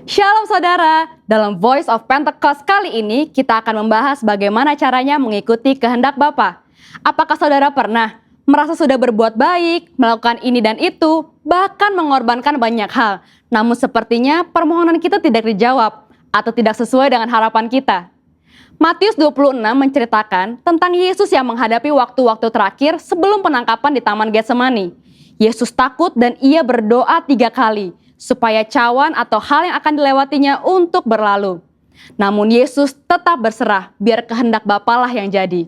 Shalom saudara, dalam Voice of Pentecost kali ini kita akan membahas bagaimana caranya mengikuti kehendak Bapa. Apakah saudara pernah merasa sudah berbuat baik, melakukan ini dan itu, bahkan mengorbankan banyak hal, namun sepertinya permohonan kita tidak dijawab atau tidak sesuai dengan harapan kita? Matius 26 menceritakan tentang Yesus yang menghadapi waktu-waktu terakhir sebelum penangkapan di Taman Getsemani. Yesus takut dan ia berdoa 3 kali, supaya cawan atau hal yang akan dilewatinya untuk berlalu. Namun Yesus tetap berserah, biar kehendak Bapa lah yang jadi.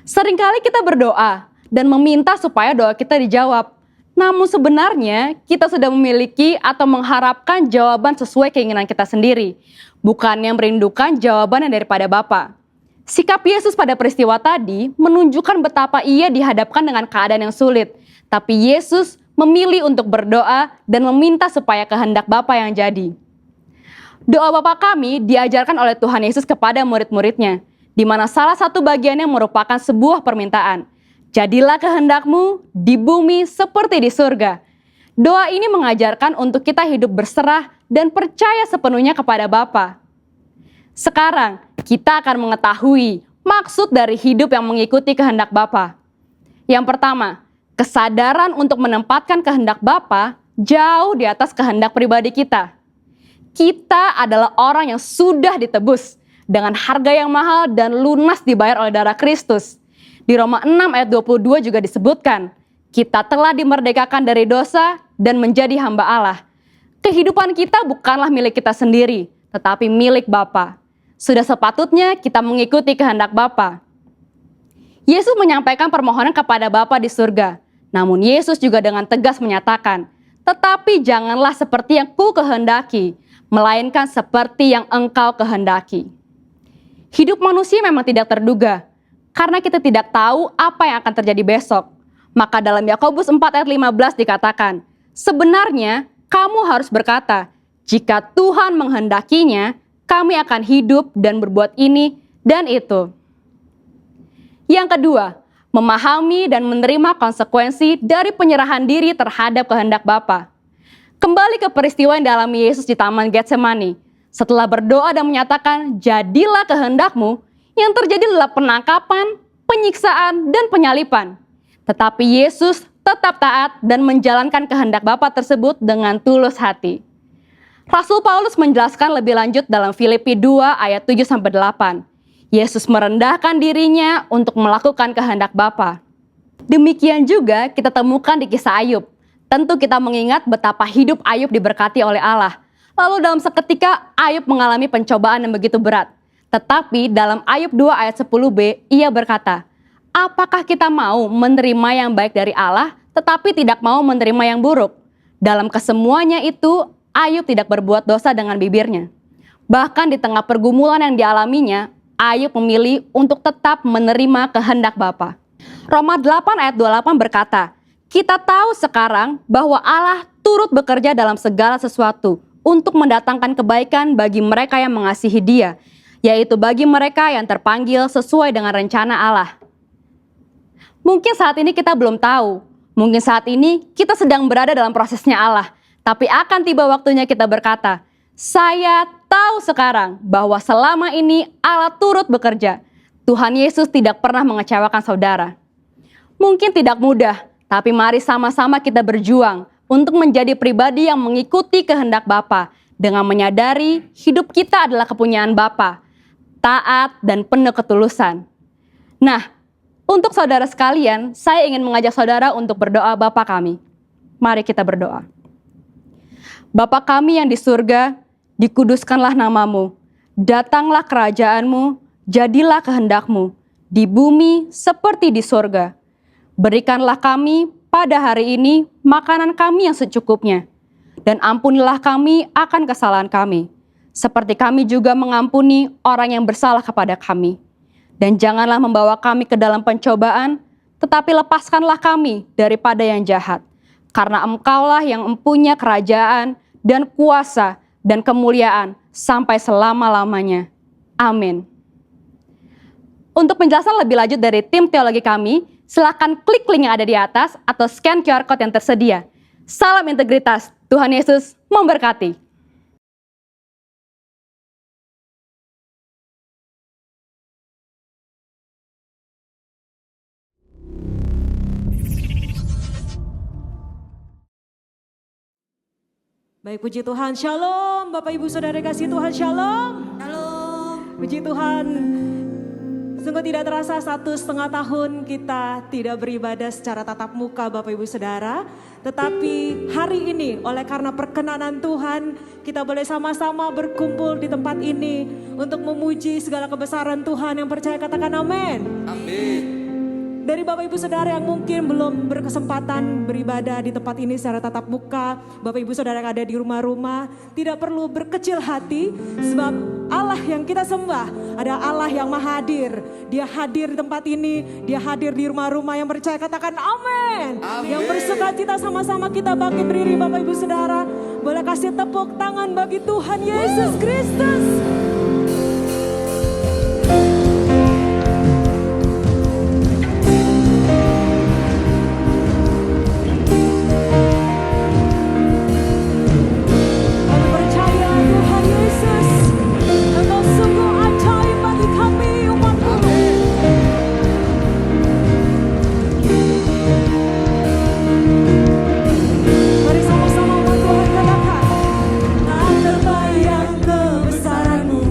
Seringkali kita berdoa dan meminta supaya doa kita dijawab. Namun sebenarnya kita sudah memiliki atau mengharapkan jawaban sesuai keinginan kita sendiri, bukannya merindukan jawaban yang daripada Bapa. Sikap Yesus pada peristiwa tadi menunjukkan betapa ia dihadapkan dengan keadaan yang sulit, tapi Yesus memilih untuk berdoa dan meminta supaya kehendak Bapa yang jadi. Doa Bapa kami diajarkan oleh Tuhan Yesus kepada murid-muridnya, di mana salah satu bagiannya merupakan sebuah permintaan. Jadilah kehendakmu di bumi seperti di surga. Doa ini mengajarkan untuk kita hidup berserah dan percaya sepenuhnya kepada Bapa. Sekarang kita akan mengetahui maksud dari hidup yang mengikuti kehendak Bapa. Yang pertama, kesadaran untuk menempatkan kehendak Bapa jauh di atas kehendak pribadi kita. Kita adalah orang yang sudah ditebus dengan harga yang mahal dan lunas dibayar oleh darah Kristus. Di Roma 6 ayat 22 juga disebutkan, kita telah dimerdekakan dari dosa dan menjadi hamba Allah. Kehidupan kita bukanlah milik kita sendiri, tetapi milik Bapa. Sudah sepatutnya kita mengikuti kehendak Bapa. Yesus menyampaikan permohonan kepada Bapa di surga. Namun Yesus juga dengan tegas menyatakan, tetapi janganlah seperti yang ku kehendaki, melainkan seperti yang engkau kehendaki. Hidup manusia memang tidak terduga, karena kita tidak tahu apa yang akan terjadi besok. Maka dalam Yakobus 4 ayat 15 dikatakan, sebenarnya kamu harus berkata, jika Tuhan menghendakinya, kami akan hidup dan berbuat ini dan itu. Yang kedua, memahami dan menerima konsekuensi dari penyerahan diri terhadap kehendak Bapa. Kembali ke peristiwa yang dialami Yesus di Taman Getsemani. Setelah berdoa dan menyatakan, jadilah kehendakmu, yang terjadi adalah penangkapan, penyiksaan, dan penyalipan. Tetapi Yesus tetap taat dan menjalankan kehendak Bapa tersebut dengan tulus hati. Rasul Paulus menjelaskan lebih lanjut dalam Filipi 2 ayat 7-8. Yesus merendahkan dirinya untuk melakukan kehendak Bapa. Demikian juga kita temukan di kisah Ayub. Tentu kita mengingat betapa hidup Ayub diberkati oleh Allah. Lalu dalam seketika Ayub mengalami pencobaan yang begitu berat. Tetapi dalam Ayub 2 ayat 10b, ia berkata, apakah kita mau menerima yang baik dari Allah, tetapi tidak mau menerima yang buruk? Dalam kesemuanya itu, Ayub tidak berbuat dosa dengan bibirnya. Bahkan di tengah pergumulan yang dialaminya, Ayub memilih untuk tetap menerima kehendak Bapa. Roma 8 ayat 28 berkata, kita tahu sekarang bahwa Allah turut bekerja dalam segala sesuatu untuk mendatangkan kebaikan bagi mereka yang mengasihi Dia, yaitu bagi mereka yang terpanggil sesuai dengan rencana Allah. Mungkin saat ini kita belum tahu, mungkin saat ini kita sedang berada dalam prosesnya Allah, tapi akan tiba waktunya kita berkata, saya tahu sekarang bahwa selama ini Allah turut bekerja. Tuhan Yesus tidak pernah mengecewakan saudara. Mungkin tidak mudah, tapi mari sama-sama kita berjuang untuk menjadi pribadi yang mengikuti kehendak Bapa dengan menyadari hidup kita adalah kepunyaan Bapa, taat dan penuh ketulusan. Nah, untuk saudara sekalian, saya ingin mengajak saudara untuk berdoa Bapa kami. Mari kita berdoa. Bapa kami yang di surga, dikuduskanlah namamu, datanglah kerajaanmu, jadilah kehendakmu, di bumi seperti di surga. Berikanlah kami pada hari ini makanan kami yang secukupnya, dan ampunilah kami akan kesalahan kami, seperti kami juga mengampuni orang yang bersalah kepada kami. Dan janganlah membawa kami ke dalam pencobaan, tetapi lepaskanlah kami daripada yang jahat. Karena Engkaulah yang mempunyai kerajaan dan kuasa dan kemuliaan sampai selama-lamanya. Amin. Untuk penjelasan lebih lanjut dari tim teologi kami, silakan klik link yang ada di atas atau scan QR Code yang tersedia. Salam integritas, Tuhan Yesus memberkati. Baik, puji Tuhan, shalom Bapak Ibu Saudara kasih Tuhan, shalom. Shalom. Puji Tuhan, sungguh tidak terasa 1,5 tahun kita tidak beribadah secara tatap muka Bapak Ibu Saudara. Tetapi hari ini oleh karena perkenanan Tuhan, kita boleh sama-sama berkumpul di tempat ini untuk memuji segala kebesaran Tuhan. Yang percaya katakan amin. Amin. Dari Bapak Ibu Saudara yang mungkin belum berkesempatan beribadah di tempat ini secara tatap muka, Bapak Ibu Saudara yang ada di rumah-rumah, tidak perlu berkecil hati sebab Allah yang kita sembah ada Allah yang maha hadir. Dia hadir di tempat ini, dia hadir di rumah-rumah. Yang percaya katakan amin. Yang bersuka cita sama-sama kita bangkit berdiri Bapak Ibu Saudara. Boleh kasih tepuk tangan bagi Tuhan Yesus Kristus. Mari sama-sama buat Tuhan katakan, tak terbayang kebesaran-Mu.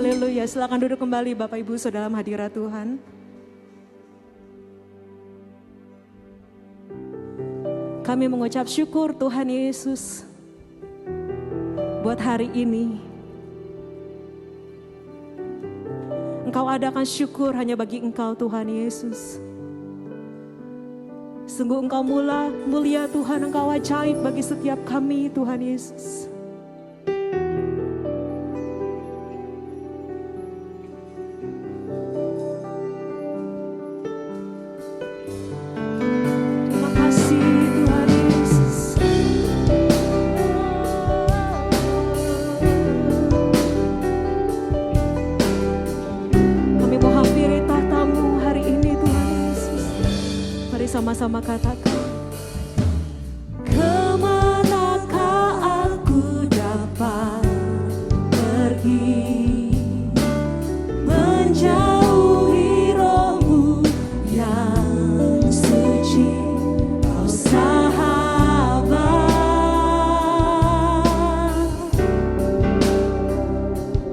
Haleluya. Silakan duduk kembali Bapak Ibu Saudara dalam hadirat Tuhan. Kami mengucap syukur Tuhan Yesus buat hari ini. Engkau adakan syukur hanya bagi Engkau Tuhan Yesus. Sungguh Engkau mulia Tuhan, Engkau ajaib bagi setiap kami Tuhan Yesus. Terima kasih Tuhan Yesus. Kami mau hampiri tahta-Mu hari ini Tuhan Yesus. Mari sama-sama katakan. Kemanakah aku dapat pergi, menjauhi Roh-Mu yang suci, Kau sahabat,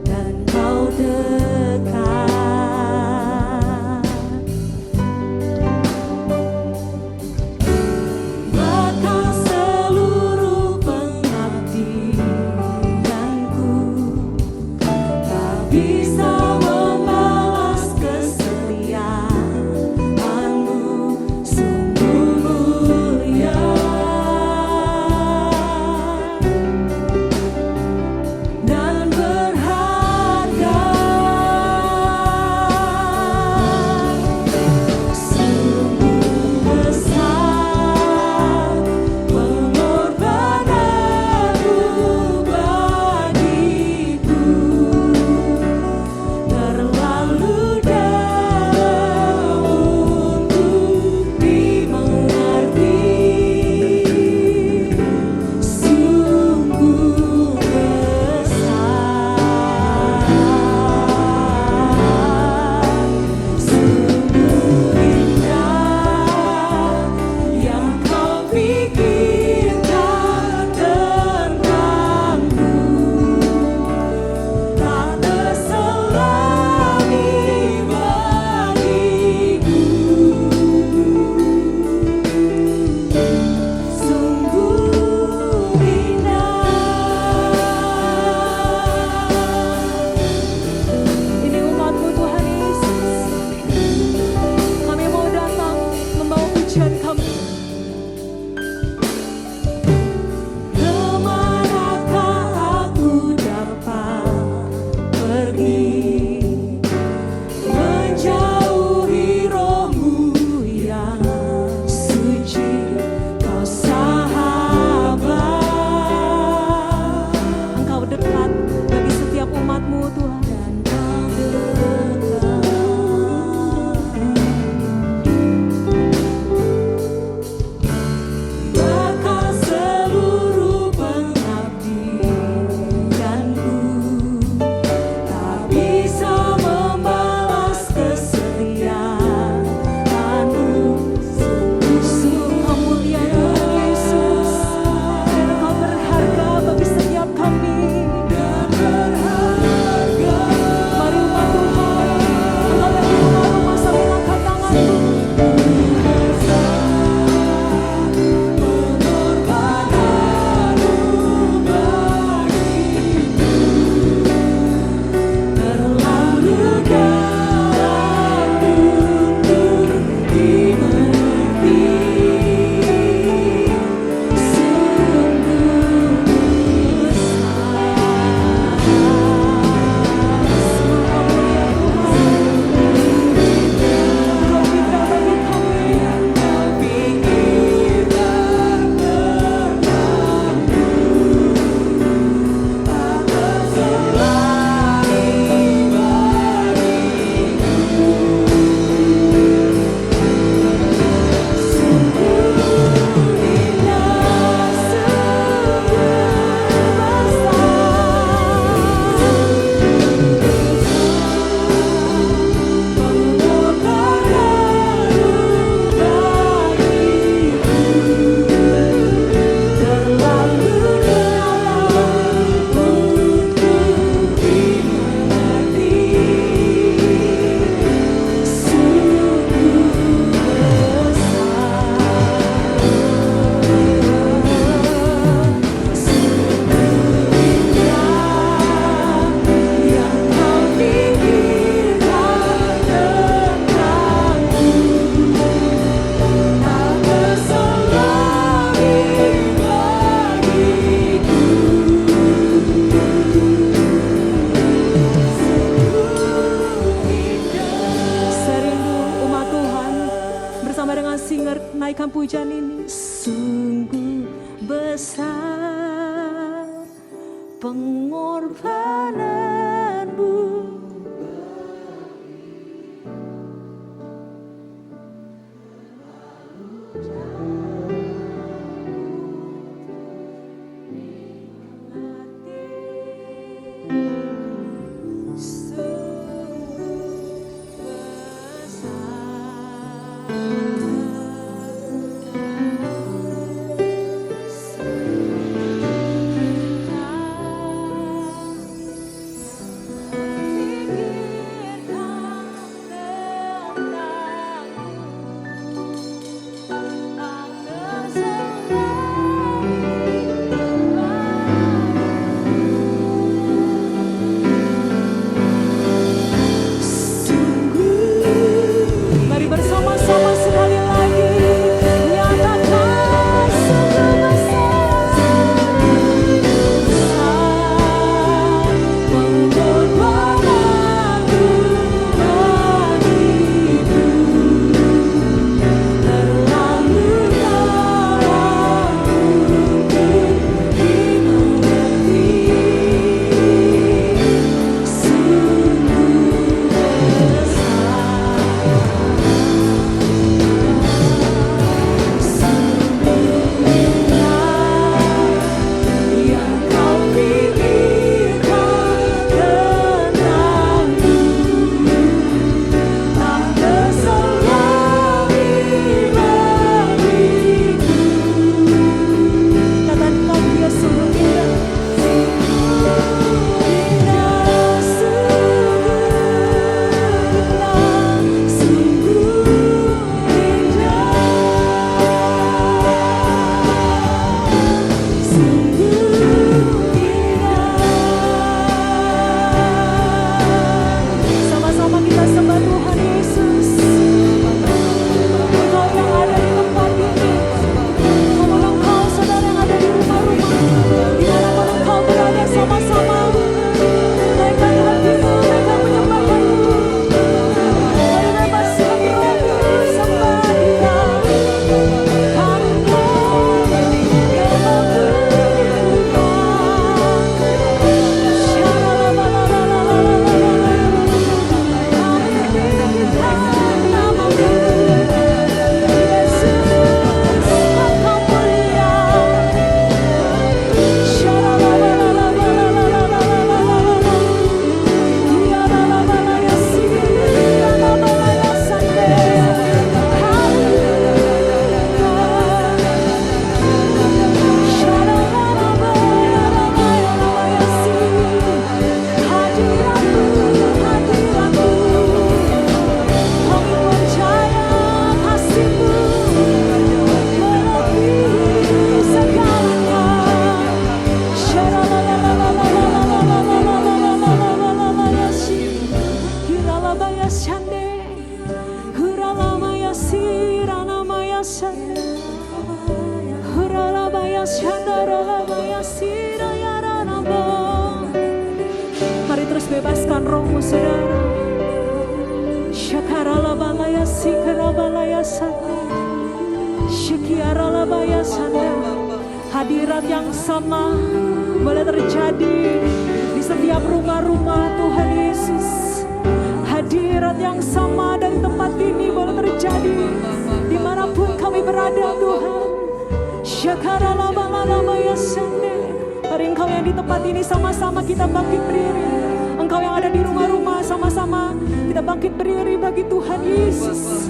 dan Kau dekat. naikkan pujian ini. Sungguh besar pengorbananmu, Mari terus bebaskan rohmu saudara. Syakaralabalaya sikarabalaya sana. Syikiaralabaya sana. Hadirat yang sama boleh terjadi di setiap rumah-rumah Tuhan Yesus. Hadirat yang sama dari tempat ini boleh terjadi dimanapun kami berada Tuhan. Syakaralabalaya sana. Hari Engkau yang di tempat ini sama-sama kita bangkit berdiri. Engkau yang ada di rumah-rumah sama-sama kita bangkit berdiri bagi Tuhan Yesus.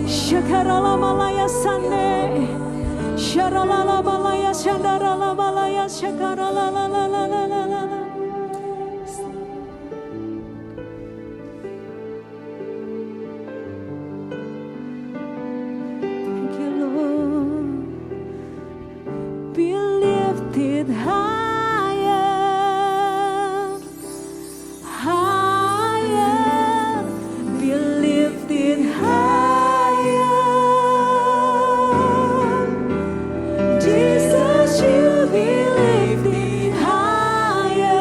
Syakaralabalaya sana. Syaralalabalaya syandaralabalaya syakaralalalalalalala. Thank you Lord. Be lifted higher, higher. Be lifted higher. Jesus, you be lifted higher.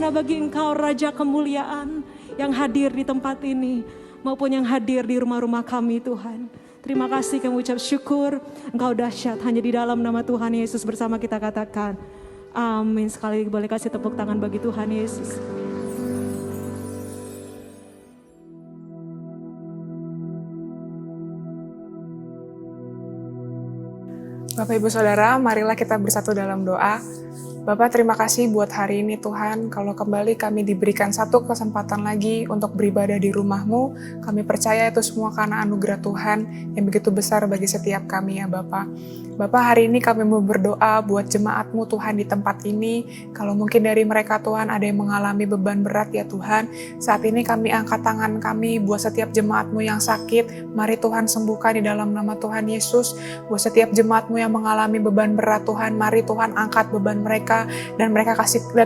saja bagi Engkau Raja kemuliaan yang hadir di tempat ini maupun yang hadir di rumah-rumah kami Tuhan. Terima kasih, kami ucap syukur, Engkau dahsyat, hanya di dalam nama Tuhan Yesus bersama kita katakan amin. Sekali lagi boleh kasih tepuk tangan bagi Tuhan Yesus. Bapak Ibu Saudara, marilah kita bersatu dalam doa. Bapak, terima kasih buat hari ini Tuhan, kalau kembali kami diberikan satu kesempatan lagi untuk beribadah di rumah-Mu. Kami percaya itu semua karena anugerah Tuhan yang begitu besar bagi setiap kami ya Bapak. Bapak, hari ini kami mau berdoa buat jemaat-Mu Tuhan di tempat ini. Kalau mungkin dari mereka Tuhan ada yang mengalami beban berat ya Tuhan. Saat ini kami angkat tangan kami buat setiap jemaat-Mu yang sakit. Mari Tuhan sembuhkan di dalam nama Tuhan Yesus. Buat setiap jemaat-Mu yang mengalami beban berat Tuhan, mari Tuhan angkat beban mereka dan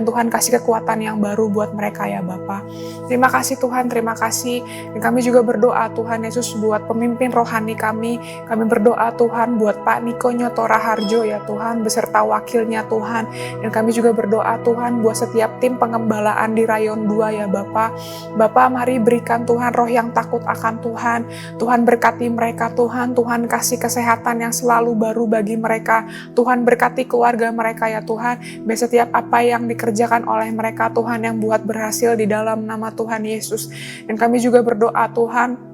Tuhan kasih kekuatan yang baru buat mereka ya Bapa. Terima kasih Tuhan, terima kasih. Dan kami juga berdoa Tuhan Yesus buat pemimpin rohani kami. Kami berdoa Tuhan buat Pak Niko Nyotora Harjo ya Tuhan, beserta wakilnya Tuhan. Dan kami juga berdoa Tuhan buat setiap tim pengembalaan di Rayon 2 ya Bapa. Bapa, mari berikan Tuhan roh yang takut akan Tuhan. Tuhan berkati mereka Tuhan. Tuhan kasih kesehatan yang selalu baru bagi mereka. Tuhan berkati keluarga mereka ya Tuhan. Biar setiap apa yang dikerjakan oleh mereka Tuhan yang buat berhasil di dalam nama Tuhan Yesus. Dan kami juga berdoa Tuhan,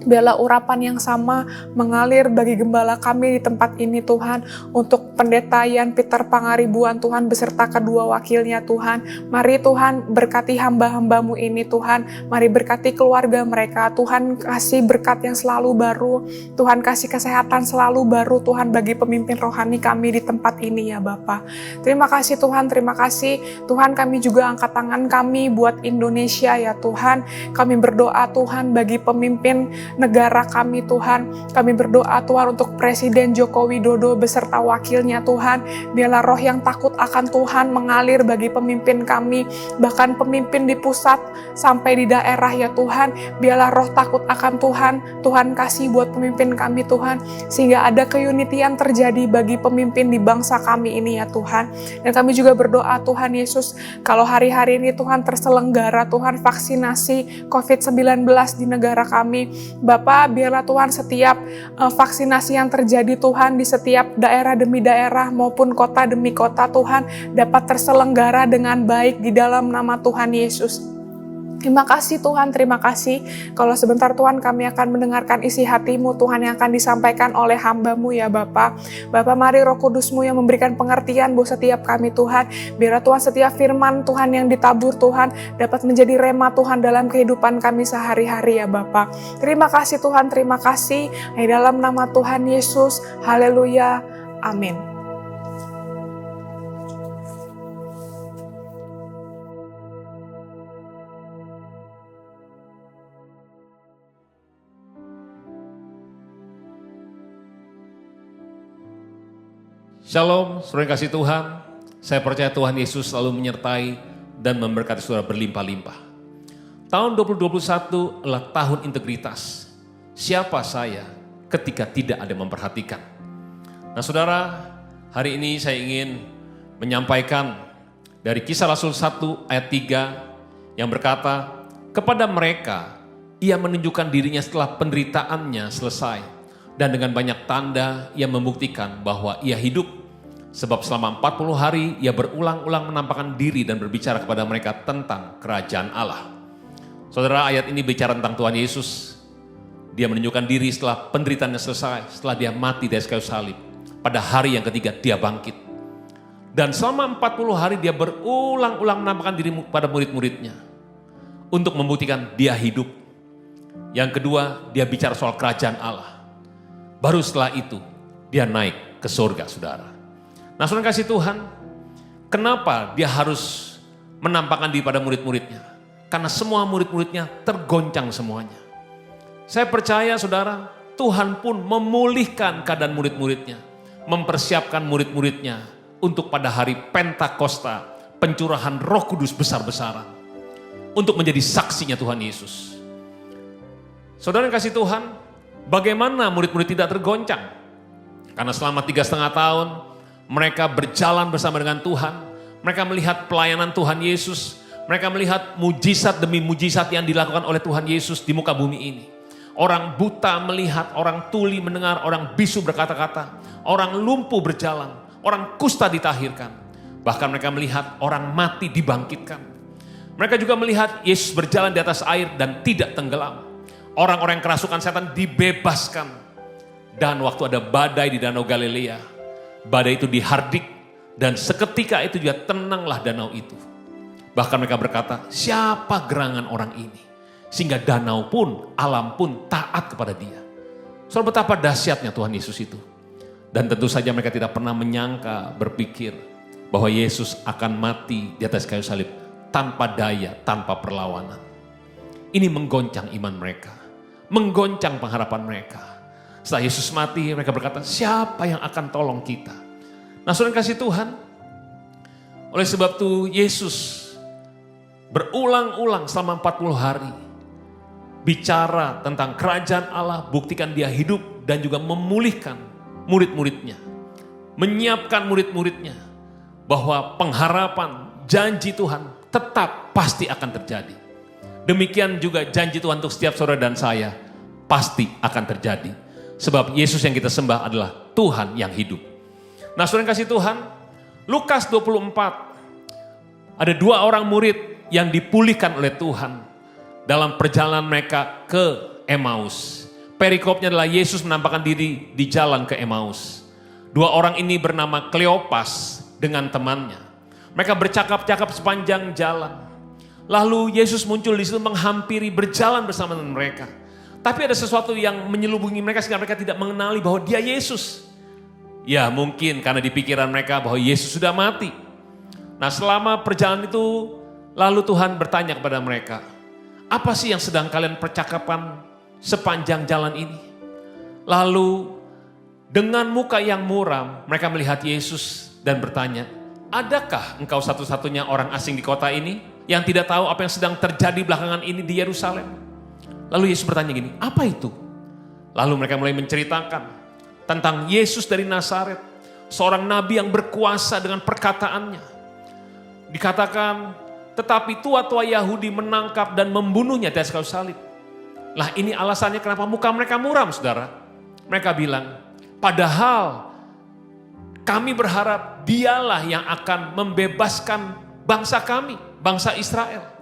biarlah urapan yang sama mengalir bagi gembala kami di tempat ini Tuhan. Untuk pendeta Yan Peter Pangaribuan Tuhan beserta kedua wakilnya Tuhan. Mari Tuhan berkati hamba-hamba-Mu ini Tuhan. Mari berkati keluarga mereka. Tuhan kasih berkat yang selalu baru. Tuhan kasih kesehatan selalu baru Tuhan bagi pemimpin rohani kami di tempat ini ya Bapa. Terima kasih Tuhan, terima kasih. Tuhan, kami juga angkat tangan kami buat Indonesia ya Tuhan. Kami berdoa Tuhan bagi pemimpin negara kami Tuhan. Kami berdoa Tuhan untuk Presiden Joko Widodo beserta wakilnya Tuhan. Biarlah roh yang takut akan Tuhan mengalir bagi pemimpin kami, bahkan pemimpin di pusat sampai di daerah ya Tuhan. Biarlah roh takut akan Tuhan, Tuhan kasih buat pemimpin kami Tuhan, sehingga ada keunitian terjadi bagi pemimpin di bangsa kami ini ya Tuhan. Dan kami juga berdoa Tuhan Yesus, kalau hari-hari ini Tuhan terselenggara Tuhan vaksinasi COVID-19 di negara kami, Bapak, biarlah Tuhan setiap vaksinasi yang terjadi Tuhan di setiap daerah demi daerah maupun kota demi kota Tuhan dapat terselenggara dengan baik di dalam nama Tuhan Yesus. Terima kasih Tuhan, terima kasih. Kalau sebentar Tuhan kami akan mendengarkan isi hati-Mu Tuhan yang akan disampaikan oleh hamba-Mu ya Bapa. Bapa, mari Roh Kudus-Mu yang memberikan pengertian buat setiap kami Tuhan. Biarlah Tuhan setiap firman Tuhan yang ditabur Tuhan dapat menjadi rema Tuhan dalam kehidupan kami sehari-hari ya Bapa. Terima kasih Tuhan, terima kasih. Di dalam nama Tuhan Yesus, haleluya, amin. Shalom, saudara yang kasih Tuhan. Saya percaya Tuhan Yesus selalu menyertai dan memberkati saudara berlimpah-limpah. Tahun 2021 adalah tahun integritas. Siapa saya ketika tidak ada yang memperhatikan? Nah saudara, hari ini saya ingin menyampaikan dari Kisah Rasul 1 ayat 3 yang berkata, kepada mereka ia menunjukkan dirinya setelah penderitaannya selesai, dan dengan banyak tanda ia membuktikan bahwa ia hidup. Sebab selama 40 hari ia berulang-ulang menampakkan diri dan berbicara kepada mereka tentang kerajaan Allah. Saudara, ayat ini bicara tentang Tuhan Yesus. Dia menunjukkan diri setelah penderitaannya selesai, setelah dia mati di kayu salib. Pada hari yang ketiga dia bangkit. Dan selama 40 hari dia berulang-ulang menampakkan diri pada murid-muridnya. Untuk membuktikan dia hidup. Yang kedua, dia bicara soal kerajaan Allah. Baru setelah itu dia naik ke surga saudara. Nah saudara kasih Tuhan, kenapa dia harus menampakkan diri pada murid-muridnya? Karena semua murid-muridnya tergoncang semuanya. Saya percaya saudara, Tuhan pun memulihkan keadaan murid-muridnya. Mempersiapkan murid-muridnya untuk pada hari Pentakosta, pencurahan Roh Kudus besar-besaran. Untuk menjadi saksinya Tuhan Yesus. Saudara yang kasih Tuhan, bagaimana murid-murid tidak tergoncang? Karena selama 3,5 tahun, mereka berjalan bersama dengan Tuhan. Mereka melihat pelayanan Tuhan Yesus. Mereka melihat mujizat demi mujizat yang dilakukan oleh Tuhan Yesus di muka bumi ini. Orang buta melihat, orang tuli mendengar, orang bisu berkata-kata, orang lumpuh berjalan, orang kusta ditahirkan. Bahkan mereka melihat orang mati dibangkitkan. Mereka juga melihat Yesus berjalan di atas air dan tidak tenggelam. Orang-orang yang kerasukan setan dibebaskan. Dan waktu ada badai di Danau Galilea, badai itu dihardik dan seketika itu juga tenanglah danau itu. Bahkan mereka berkata, siapa gerangan orang ini? Sehingga danau pun, alam pun taat kepada dia. Soal betapa dahsyatnya Tuhan Yesus itu. Dan tentu saja mereka tidak pernah menyangka, berpikir bahwa Yesus akan mati di atas kayu salib tanpa daya, tanpa perlawanan. Ini menggoncang iman mereka, menggoncang pengharapan mereka. Setelah Yesus mati, mereka berkata, siapa yang akan tolong kita? Nah, saudara kasih Tuhan, oleh sebab itu Yesus berulang-ulang selama 40 hari bicara tentang kerajaan Allah, buktikan dia hidup dan juga memulihkan murid-muridnya. Menyiapkan murid-muridnya bahwa pengharapan janji Tuhan tetap pasti akan terjadi. Demikian juga janji Tuhan untuk setiap saudara dan saya pasti akan terjadi. Sebab Yesus yang kita sembah adalah Tuhan yang hidup. Nah, saudara yang kasih Tuhan, Lukas 24, ada 2 orang murid yang dipulihkan oleh Tuhan dalam perjalanan mereka ke Emmaus. Perikopnya adalah Yesus menampakkan diri di jalan ke Emmaus. 2 orang ini bernama Kleopas dengan temannya. Mereka bercakap-cakap sepanjang jalan. Lalu Yesus muncul di situ menghampiri, berjalan bersama dengan mereka. Tapi ada sesuatu yang menyelubungi mereka sehingga mereka tidak mengenali bahwa dia Yesus. Ya mungkin karena di pikiran mereka bahwa Yesus sudah mati. Nah, selama perjalanan itu lalu Tuhan bertanya kepada mereka, apa sih yang sedang kalian percakapan sepanjang jalan ini? Lalu dengan muka yang muram mereka melihat Yesus dan bertanya, adakah engkau satu-satunya orang asing di kota ini yang tidak tahu apa yang sedang terjadi belakangan ini di Yerusalem? Lalu Yesus bertanya gini, apa itu? Lalu mereka mulai menceritakan tentang Yesus dari Nazaret, seorang nabi yang berkuasa dengan perkataannya. Dikatakan, tetapi tua-tua Yahudi menangkap dan membunuhnya di atas kayu salib. Lah ini alasannya kenapa muka mereka muram, saudara. Mereka bilang, padahal kami berharap dialah yang akan membebaskan bangsa kami, bangsa Israel.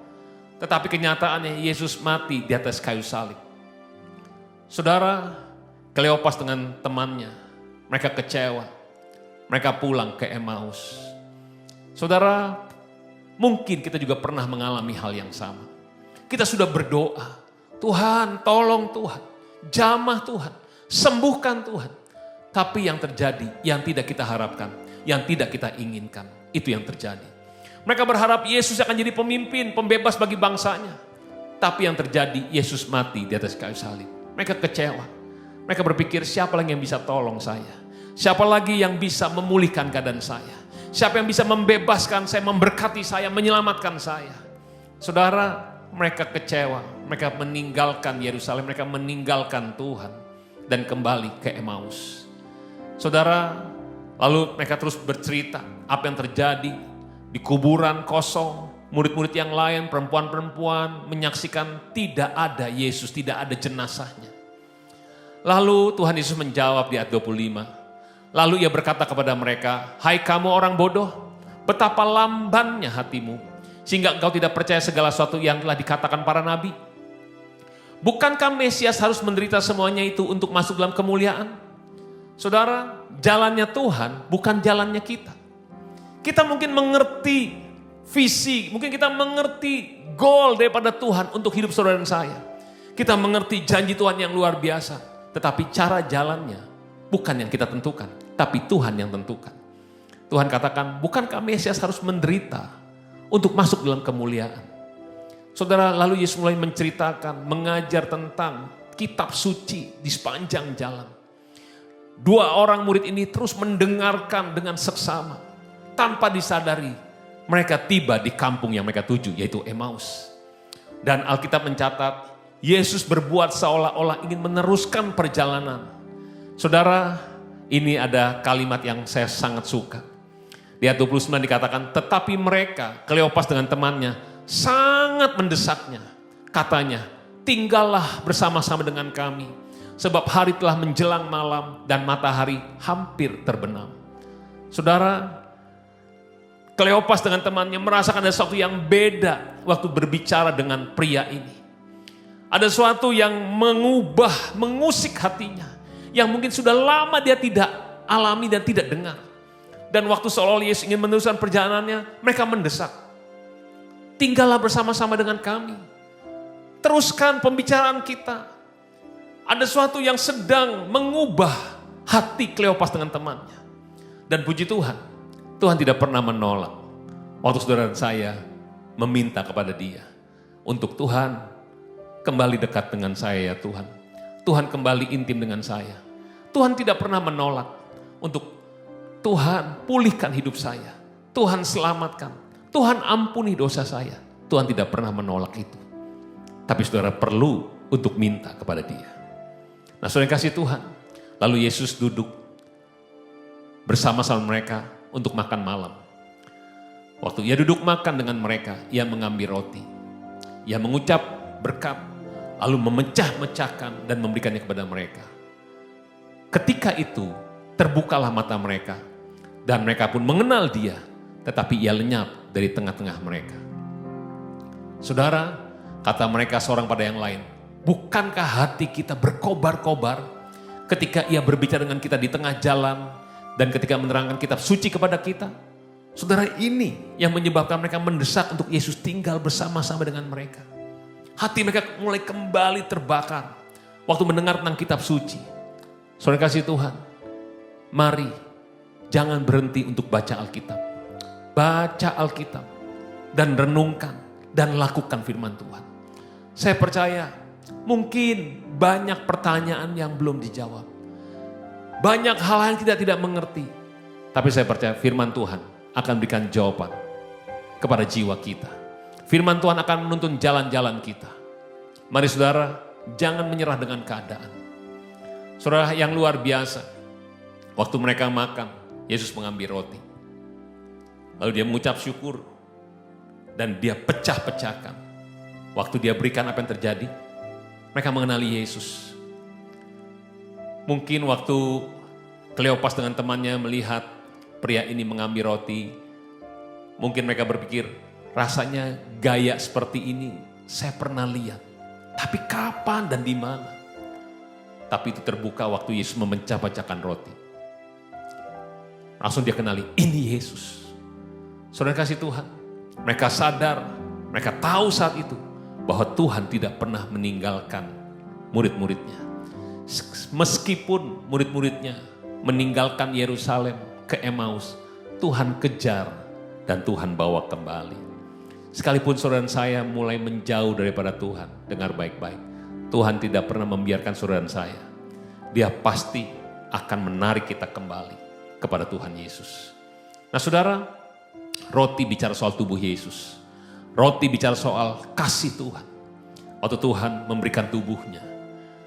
Tetapi kenyataannya Yesus mati di atas kayu salib. Saudara, Kleopas dengan temannya, mereka kecewa. Mereka pulang ke Emmaus. Saudara, mungkin kita juga pernah mengalami hal yang sama. Kita sudah berdoa, Tuhan tolong Tuhan, jamah Tuhan, sembuhkan Tuhan. Tapi yang terjadi, yang tidak kita harapkan, yang tidak kita inginkan, itu yang terjadi. Mereka berharap Yesus akan jadi pemimpin, pembebas bagi bangsanya. Tapi yang terjadi, Yesus mati di atas kayu salib. Mereka kecewa. Mereka berpikir, siapa lagi yang bisa tolong saya? Siapa lagi yang bisa memulihkan keadaan saya? Siapa yang bisa membebaskan saya, memberkati saya, menyelamatkan saya? Saudara, mereka kecewa. Mereka meninggalkan Yerusalem, mereka meninggalkan Tuhan. Dan kembali ke Emmaus. Saudara, lalu mereka terus bercerita apa yang terjadi di kuburan kosong. Murid-murid yang lain, perempuan-perempuan menyaksikan tidak ada Yesus, tidak ada jenazahnya. Lalu Tuhan Yesus menjawab di ayat 25. Lalu ia berkata kepada mereka, hai kamu orang bodoh, betapa lambannya hatimu, sehingga engkau tidak percaya segala sesuatu yang telah dikatakan para nabi. Bukankah Mesias harus menderita semuanya itu untuk masuk dalam kemuliaan? Saudara, jalannya Tuhan bukan jalannya kita. Kita mungkin mengerti visi, mungkin kita mengerti goal daripada Tuhan untuk hidup saudara dan saya. Kita mengerti janji Tuhan yang luar biasa, tetapi cara jalannya bukan yang kita tentukan, tapi Tuhan yang tentukan. Tuhan katakan, bukankah Mesias harus menderita untuk masuk dalam kemuliaan? Saudara, lalu Yesus mulai menceritakan, mengajar tentang kitab suci di sepanjang jalan. 2 orang murid ini terus mendengarkan dengan seksama. Tanpa disadari, mereka tiba di kampung yang mereka tuju, yaitu Emmaus. Dan Alkitab mencatat, Yesus berbuat seolah-olah ingin meneruskan perjalanan. Saudara, ini ada kalimat yang saya sangat suka. Di ayat 29 dikatakan, tetapi mereka, Kleopas dengan temannya, sangat mendesaknya. Katanya, tinggallah bersama-sama dengan kami, sebab hari telah menjelang malam dan matahari hampir terbenam. Saudara, Kleopas dengan temannya merasakan ada sesuatu yang beda waktu berbicara dengan pria ini. Ada sesuatu yang mengubah, mengusik hatinya, yang mungkin sudah lama dia tidak alami dan tidak dengar. Dan waktu seolah Yesus ingin meneruskan perjalanannya, mereka mendesak. Tinggallah bersama-sama dengan kami. Teruskan pembicaraan kita. Ada sesuatu yang sedang mengubah hati Kleopas dengan temannya. Dan puji Tuhan, Tuhan tidak pernah menolak. Waktu saudara dan saya meminta kepada dia. Untuk Tuhan, kembali dekat dengan saya ya Tuhan. Tuhan kembali intim dengan saya. Tuhan tidak pernah menolak untuk Tuhan pulihkan hidup saya. Tuhan selamatkan. Tuhan ampuni dosa saya. Tuhan tidak pernah menolak itu. Tapi saudara perlu untuk minta kepada dia. Nah saudara yang kasih Tuhan. Lalu Yesus duduk bersama-sama mereka untuk makan malam. Waktu ia duduk makan dengan mereka, ia mengambil roti. Ia mengucap berkat, lalu memecah-mecahkan dan memberikannya kepada mereka. Ketika itu terbukalah mata mereka. Dan mereka pun mengenal dia, tetapi ia lenyap dari tengah-tengah mereka. Saudara, kata mereka seorang pada yang lain, bukankah hati kita berkobar-kobar ketika ia berbicara dengan kita di tengah jalan dan ketika menerangkan kitab suci kepada kita? Saudara, ini yang menyebabkan mereka mendesak untuk Yesus tinggal bersama-sama dengan mereka. Hati mereka mulai kembali terbakar waktu mendengar tentang kitab suci. Saudara kasih Tuhan, mari jangan berhenti untuk baca Alkitab. Baca Alkitab dan renungkan dan lakukan firman Tuhan. Saya percaya mungkin banyak pertanyaan yang belum dijawab. Banyak hal yang kita tidak mengerti. Tapi saya percaya firman Tuhan akan berikan jawaban kepada jiwa kita. Firman Tuhan akan menuntun jalan-jalan kita. Mari saudara, jangan menyerah dengan keadaan. Saudara yang luar biasa, waktu mereka makan, Yesus mengambil roti. Lalu dia mengucap syukur dan dia pecah-pecahkan. Waktu dia berikan apa yang terjadi, mereka mengenali Yesus. Mungkin waktu Kleopas dengan temannya melihat pria ini mengambil roti, mungkin mereka berpikir, rasanya gaya seperti ini saya pernah lihat. Tapi kapan dan di mana? Tapi itu terbuka waktu Yesus memecah-pecahkan roti. Langsung dia kenali, ini Yesus. Saudara kasih Tuhan, mereka sadar, mereka tahu saat itu bahwa Tuhan tidak pernah meninggalkan murid-muridnya. Meskipun murid-muridnya meninggalkan Yerusalem ke Emmaus, Tuhan kejar dan Tuhan bawa kembali. Sekalipun saudara dan saya mulai menjauh daripada Tuhan, dengar baik-baik, Tuhan tidak pernah membiarkan saudara dan saya. Dia pasti akan menarik kita kembali kepada Tuhan Yesus. Nah saudara, roti bicara soal tubuh Yesus. Roti bicara soal kasih Tuhan. Waktu Tuhan memberikan tubuhnya.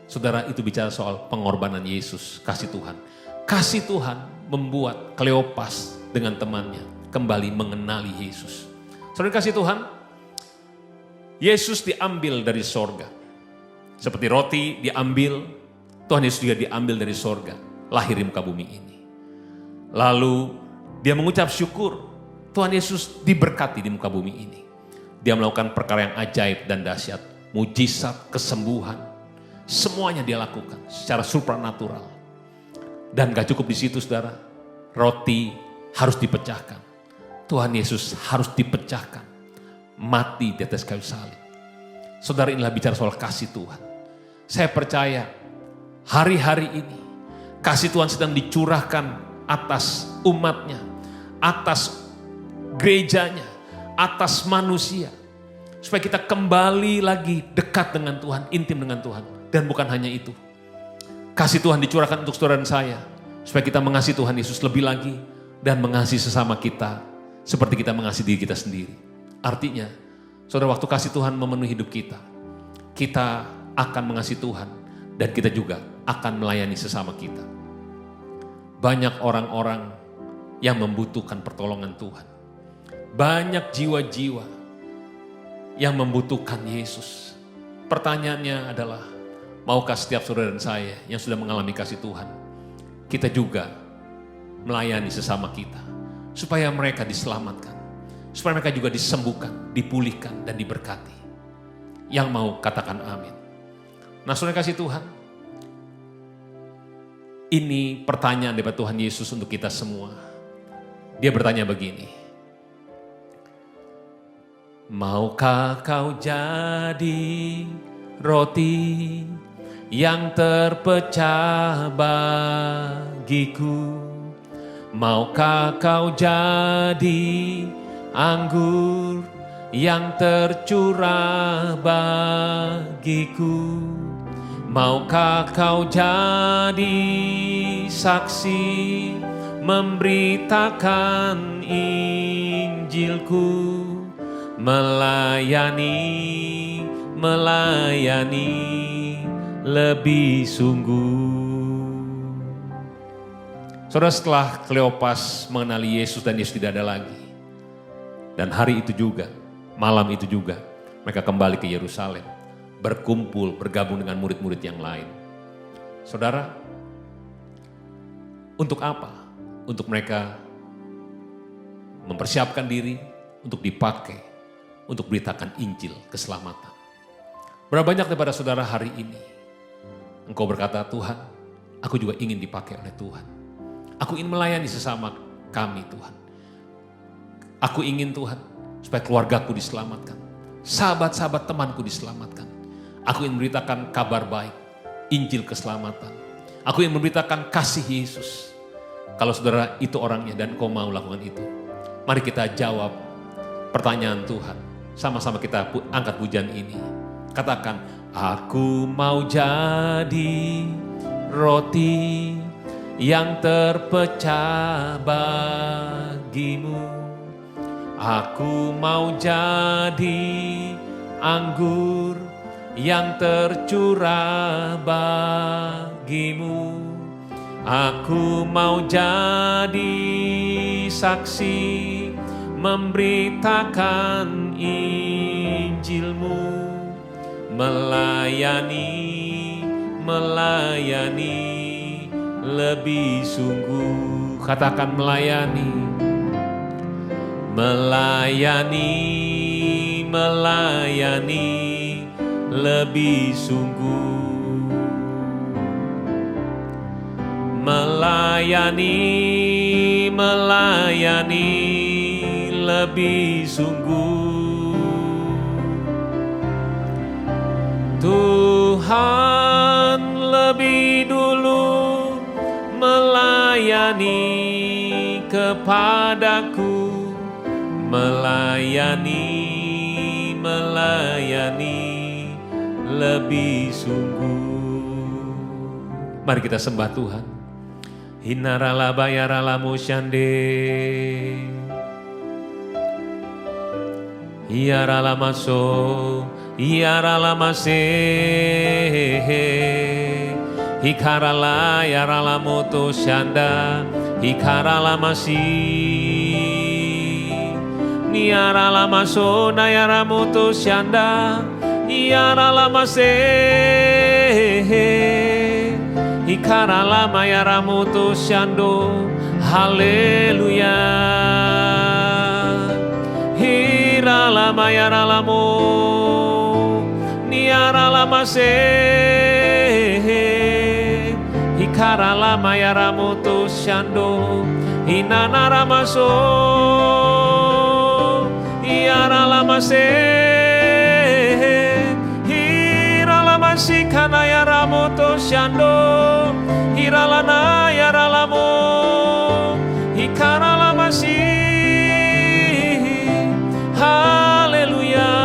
Saudara, itu bicara soal pengorbanan Yesus, kasih Tuhan. Kasih Tuhan membuat Kleopas dengan temannya kembali mengenali Yesus. Saudara kasih Tuhan, Yesus diambil dari sorga. Seperti roti diambil, Tuhan Yesus juga diambil dari sorga, lahir di muka bumi ini. Lalu dia mengucap syukur, Tuhan Yesus diberkati di muka bumi ini. Dia melakukan perkara yang ajaib dan dahsyat, mujizat, kesembuhan, semuanya dia lakukan secara supranatural. Dan gak cukup di situ saudara, roti harus dipecahkan. Tuhan Yesus harus dipecahkan, mati di atas kayu salib. Saudara, inilah bicara soal kasih Tuhan. Saya percaya hari-hari ini kasih Tuhan sedang dicurahkan atas umatnya, atas gerejanya, atas manusia. Supaya kita kembali lagi dekat dengan Tuhan, intim dengan Tuhan. Dan bukan hanya itu. Kasih Tuhan dicurahkan untuk saudara dan saya. Supaya kita mengasihi Tuhan Yesus lebih lagi. Dan mengasihi sesama kita. Seperti kita mengasihi diri kita sendiri. Artinya, saudara, waktu kasih Tuhan memenuhi hidup kita. Kita akan mengasihi Tuhan. Dan kita juga akan melayani sesama kita. Banyak orang-orang yang membutuhkan pertolongan Tuhan. Banyak jiwa-jiwa yang membutuhkan Yesus. Pertanyaannya adalah, maukah setiap saudara dan saya yang sudah mengalami kasih Tuhan, kita juga melayani sesama kita, supaya mereka diselamatkan, supaya mereka juga disembuhkan, dipulihkan, dan diberkati. Yang mau katakan amin. Nah, saudara kasih Tuhan, ini pertanyaan dari Tuhan Yesus untuk kita semua. Dia bertanya begini, maukah kau jadi roti yang terpecah bagiku? Maukah kau jadi anggur yang tercurah bagiku? Maukah kau jadi saksi memberitakan Injilku, melayani lebih sungguh. Saudara, setelah Kleopas mengenali Yesus dan Yesus tidak ada lagi, dan hari itu juga, malam itu juga, mereka kembali ke Yerusalem, berkumpul, bergabung dengan murid-murid yang lain. Saudara, untuk apa? Untuk mereka mempersiapkan diri untuk dipakai, untuk beritakan Injil keselamatan. Berapa banyak daripada saudara hari ini, engkau berkata, Tuhan, aku juga ingin dipakai oleh Tuhan. Aku ingin melayani sesama kami, Tuhan. Aku ingin, Tuhan, supaya keluargaku diselamatkan, sahabat-sahabat temanku diselamatkan. Aku ingin memberitakan kabar baik, Injil keselamatan. Aku ingin memberitakan kasih Yesus. Kalau saudara itu orangnya dan kau mau lakukan itu, mari kita jawab pertanyaan Tuhan. Sama-sama kita angkat pujian ini. Katakan, aku mau jadi roti yang terpecah bagimu. Aku mau jadi anggur yang tercurah bagimu. Aku mau jadi saksi memberitakan Injilmu, melayani lebih sungguh. Katakan melayani lebih sungguh. Melayani lebih sungguh. Tuhan lebih dulu melayani kepadaku, melayani lebih sungguh. Mari kita sembah Tuhan. Hinarala bayarala musyande, Iarala maso, Iarala masehe, Hikarala yarala moto syanda, Hikarala masi, Niarala maso nayara moto syanda, Iarala masehe, Ikarala mayara moto syando, haleluya. Hirala mayara lamo, niarala masehe, Ikarala mayara moto syando, inanara maso, iarala masehe, hirala masikana yara moto syando, hiralana yara lamo, Ikarala masih, haleluya.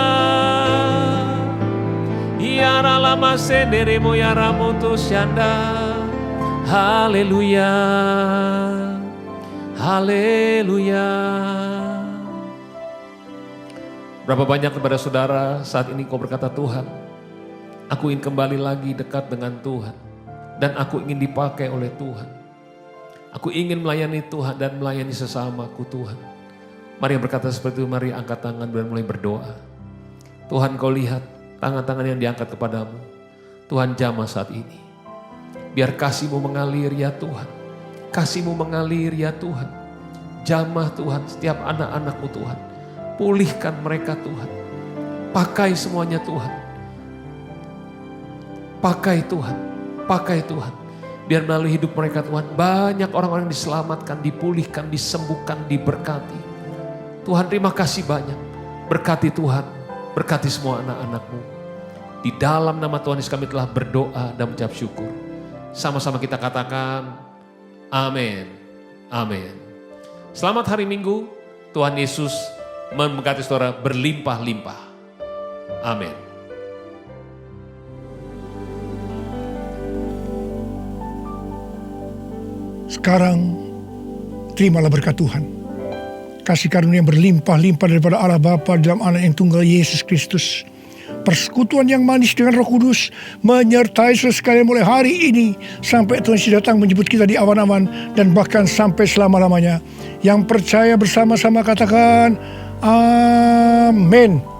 Iarala masenderemo yara moto syanda, haleluya, haleluya. Berapa banyak kepada saudara saat ini kau berkata, Tuhan, aku ingin kembali lagi dekat dengan Tuhan. Dan aku ingin dipakai oleh Tuhan. Aku ingin melayani Tuhan dan melayani sesamaku Tuhan. Mari yang berkata seperti itu, mari angkat tangan dan mulai berdoa. Tuhan kau lihat tangan-tangan yang diangkat kepadamu. Tuhan jamah saat ini. Biar kasih-Mu mengalir ya Tuhan. Kasih-Mu mengalir ya Tuhan. Jamah Tuhan setiap anak-anak-Mu Tuhan. Pulihkan mereka Tuhan. Pakai semuanya Tuhan. Pakai Tuhan. Pakai Tuhan. Biar melalui hidup mereka Tuhan banyak orang-orang yang diselamatkan, dipulihkan, disembuhkan, diberkati. Tuhan terima kasih banyak. Berkati Tuhan. Berkati semua anak-anak-Mu. Di dalam nama Tuhan Yesus kami telah berdoa dan mengucap syukur. Sama-sama kita katakan amin. Amin. Selamat hari Minggu. Tuhan Yesus memberkati saudara berlimpah-limpah. Amin. Sekarang terimalah berkat Tuhan. Kasih karunia yang berlimpah-limpah daripada Allah Bapa dalam Anak yang tunggal Yesus Kristus. Persekutuan yang manis dengan Roh Kudus menyertai saudara sekalian mulai hari ini sampai Tuhan Yesus datang menjemput kita di awan-awan dan bahkan sampai selama-lamanya. Yang percaya bersama-sama katakan amin.